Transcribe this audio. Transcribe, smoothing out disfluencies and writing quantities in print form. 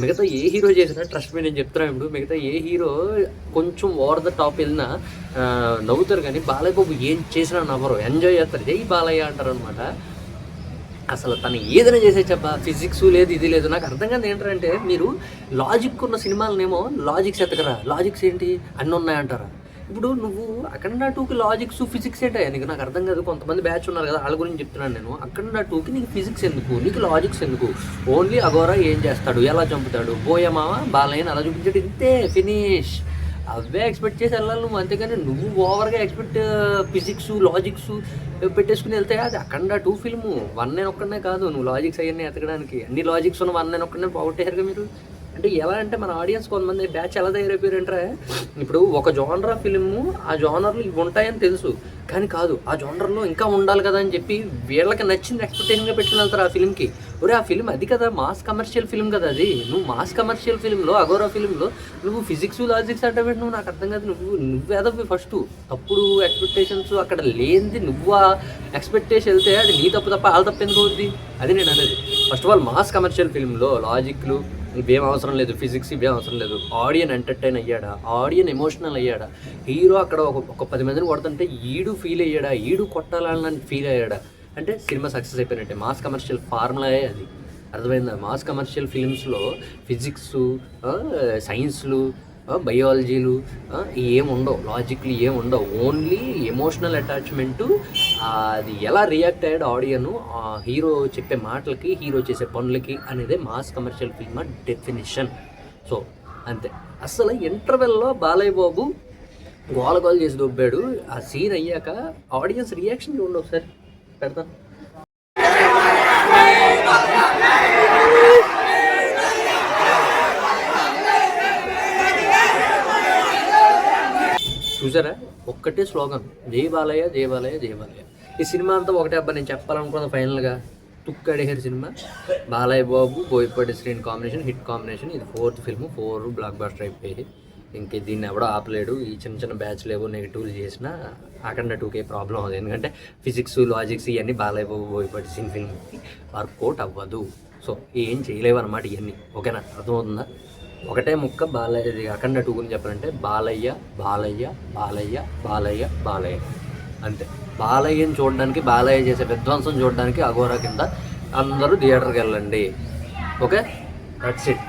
మిగతా ఏ హీరో చేసినా trust me నేను చెప్తున్నాను ఇప్పుడు, మిగతా ఏ హీరో కొంచెం ఓవర్ ద టాప్ వెళ్ళినా నవ్వుతారు, కానీ బాలయ్య బాబు ఏం చేసినా నవ్వరు, ఎంజాయ్ చేస్తారు, జై బాలయ్య అంటారు అనమాట. అసలు తను ఏదైనా చేసే చెప్పా, ఫిజిక్స్ లేదు ఇది లేదు. నాకు అర్థం కాదు ఏంటంటే, మీరు లాజిక్ ఉన్న సినిమాలనేమో లాజిక్స్ ఎత్తకరా, లాజిక్స్ ఏంటి అన్నీ ఉన్నాయంటారా. ఇప్పుడు నువ్వు అఖండ 2కి లాజిక్స్ ఫిజిక్స్ ఏంటయ్యా నీకు? నాకు అర్థం కాదు. కొంతమంది బ్యాచ్ ఉన్నారు కదా, వాళ్ళ గురించి చెప్తున్నాను నేను. అఖండ 2కి నీకు ఫిజిక్స్ ఎందుకు, నీకు లాజిక్స్ ఎందుకు? ఓన్లీ అఘోరా ఏం చేస్తాడు, ఎలా చంపుతాడు, బోయమామ బాలయ్యని అలా చూపించాడు, ఇంతే, ఫినిష్. అవే ఎక్స్పెక్ట్ చేసి వెళ్ళాలి నువ్వు, అంతేగాని నువ్వు ఓవర్గా ఫిజిక్స్ లాజిక్స్ పెట్టేసుకుని వెళ్తే అది అఖండ 2 ఫిల్ము. 1 నేను ఒక్కడనే కాదు, నువ్వు లాజిక్స్ అవన్నీ ఎతకడానికి అన్ని లాజిక్స్ ఉన్న 1 నేను ఒక్కడనే పోగొట్టేశారుగా మీరు. అంటే ఎలా అంటే మన ఆడియన్స్ కొంతమంది బ్యాచ్ ఎలా తయారైపోయారంటే, ఇప్పుడు ఒక జోనరా ఫిల్ము ఆ జోనర్లు ఇవి ఉంటాయని తెలుసు, కానీ కాదు ఆ జోనర్లో ఇంకా ఉండాలి కదా అని చెప్పి వీళ్ళకి నచ్చింది ఎక్స్పెక్టేషన్గా పెట్టుకుని వెళ్తారు ఆ ఫిల్మ్కి. ఒరే ఆ ఫిల్మ్ అది కదా, మాస్ కమర్షియల్ ఫిల్మ్ కదా అది. నువ్వు మాస్ కమర్షియల్ ఫిల్మ్లో, అఘోరా ఫిల్మ్లో నువ్వు ఫిజిక్స్ లాజిక్స్ అంటే నువ్వు, నాకు అర్థం కాదు. నువ్వేదో ఫస్ట్ తప్పుడు ఎక్స్పెక్టేషన్స్ అక్కడ లేనిది నువ్వు ఆ ఎక్స్పెక్టేషన్ వెళ్తే అది నీ తప్పు తప్ప వాళ్ళ తప్పు ఎందుకు అవుద్ది? అది నేను అనేది. First of all mass commercial ఫిల్మ్లో లాజిక్లు ఇవేం అవసరం లేదు, ఫిజిక్స్ ఇవేం అవసరం లేదు. ఆడియన్ ఎంటర్టైన్ అయ్యాడా, ఆడియన్ ఎమోషనల్ అయ్యాడా, హీరో అక్కడ ఒక 10 మందిని కొడుతుంటే ఈడు ఫీల్ అయ్యాడా, ఈడు కొట్టాలని ఫీల్ అయ్యాడా, అంటే సినిమా సక్సెస్ అయిపోయినట్టే. మాస్ కమర్షియల్ ఫార్ములాయే అది, అర్థమైందా? మాస్ కమర్షియల్ ఫిల్మ్స్లో ఫిజిక్స్, సైన్స్లు, బయాలజీలు ఏముండవు, లాజిక్లు ఏముండవు, ఓన్లీ ఎమోషనల్ అటాచ్మెంటు. అది ఎలా రియాక్ట్ అయ్యాడు ఆడియన్ హీరో చెప్పే మాటలకి, హీరో చేసే పనులకి అనేదే mass commercial film definition. So అంతే. అసలు ఇంటర్వెల్లో బాలయ్య బాబు గోల చేసి దొబ్బాడు. ఆ సీన్ అయ్యాక ఆడియన్స్ రియాక్షన్ చూడండి ఒకసారి, పెడతాను. చూసారా, ఒక్కటే స్లోగన్, జై బాలయ్య జై బాలయ్య జై బాలయ్య. ఈ సినిమా అంతా ఒకటే అబ్బా. నేను చెప్పాలనుకున్న ఫైనల్గా తుక్కడేహర్ cinema, Balayya Babu, Boyapati Srini combination, hit combination. ఇది 4th ఫిల్మ్, 4 బ్లాక్ బస్టర్ అయిపోయి ఇంక దీన్ని ఎవడో ఆపలేడు. ఈ చిన్న బ్యాచ్లు ఏవో నెగిటివ్లు చేసినా అఖండ 2కే ప్రాబ్లం అవుతుంది. ఎందుకంటే ఫిజిక్స్ లాజిక్స్ ఇవన్నీ బాలయ్య బాబు, బోయపాటి శ్రీని ఫిల్మ్కి వర్కౌట్ అవ్వదు. సో ఏం చేయలేవు అనమాట ఇవన్నీ. ఓకేనా, అర్థమవుతుందా? ఒకటే ముక్క బాలయ్య. అఖండ 2 గురించి చెప్పాలంటే బాలయ్య బాలయ్య బాలయ్య బాలయ్య బాలయ్య అంతే. బాలయ్యని చూడడానికి, బాలయ్య చేసే విధ్వంసం చూడడానికి అఘోరా కింద అందరూ థియేటర్కి వెళ్ళండి. Okay, that's it.